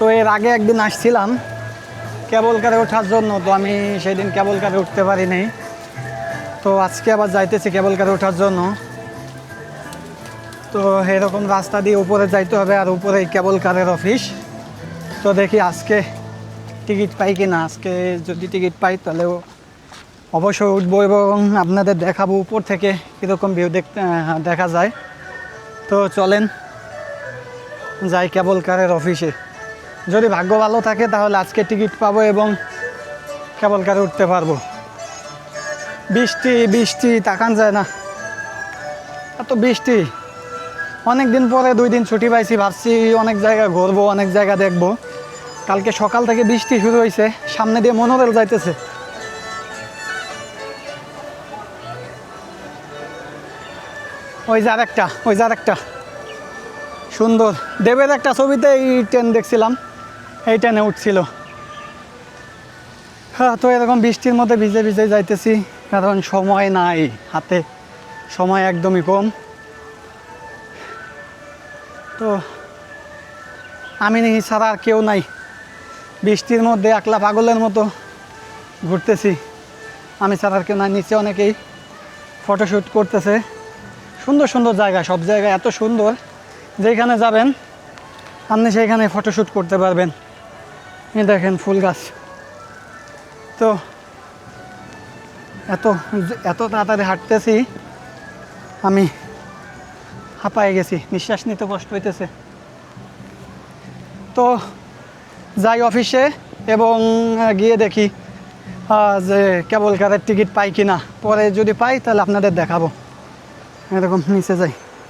তো এর আগে একদিন আসছিলাম কেবল কারে ওঠার জন্য, তো আমি সেদিন কেবল কারে উঠতে পারিনি। তো আজকে আবার যাইতেছি কেবল কারে ওঠার জন্য। তো এরকম রাস্তা দিয়ে উপরে যাইতে হবে, আর উপরে কেবল কারের অফিস। তো দেখি আজকে টিকিট পাই কি না। আজকে যদি টিকিট পাই তাহলেও অবশ্যই উঠবো এবং আপনাদের দেখাবো উপর থেকে কীরকম ভিউ দেখা যায়। তো চলেন যাই কেবল কারের অফিসে। যদি ভাগ্য ভালো থাকে তাহলে আজকে টিকিট পাবো এবং কেবল কারে উঠতে পারবো। বৃষ্টি বৃষ্টি তাকান যায় না, এত বৃষ্টি। অনেক দিন পরে 2 দিন ছুটি পাইছি, ভাবছি অনেক জায়গা ঘুরবো, অনেক জায়গা দেখবো। কালকে সকাল থেকে বৃষ্টি শুরু হয়েছে, সামনে দিয়ে মনোরেল যাইতেছে। ওই যে আরেকটা সুন্দর দেবের একটা ছবিতে এই ট্রেন দেখছিলাম, এই ট্রেনে উঠছিল। হ্যাঁ, তো এরকম বৃষ্টির মধ্যে ভিজে ভিজে যাইতেছি, কারণ সময় নাই হাতে, সময় একদমই কম। তো আমি ছাড়া আর কেউ নাই, বৃষ্টির মধ্যে একলা পাগলের মতো ঘুরতেছি, আমি ছাড়া আর কেউ নাই। নিচে অনেকেই ফটোশ্যুট করতেছে। সুন্দর সুন্দর জায়গা, সব জায়গা এত সুন্দর, যেখানে যাবেন আপনি সেইখানে ফটোশ্যুট করতে পারবেন। এই দেখেন ফুল গাছ। তো এত এত তাড়াতাড়ি হাঁটতেছি, আমি হাঁপায়ে গেছি, নিঃশ্বাস নিতে কষ্ট হইতেছে। তো যাই অফিসে এবং গিয়ে দেখি যে কেবল কারের টিকিট পাই কি না। পরে যদি পাই তাহলে আপনাদের দেখাবো। এরকম নিচে যাই।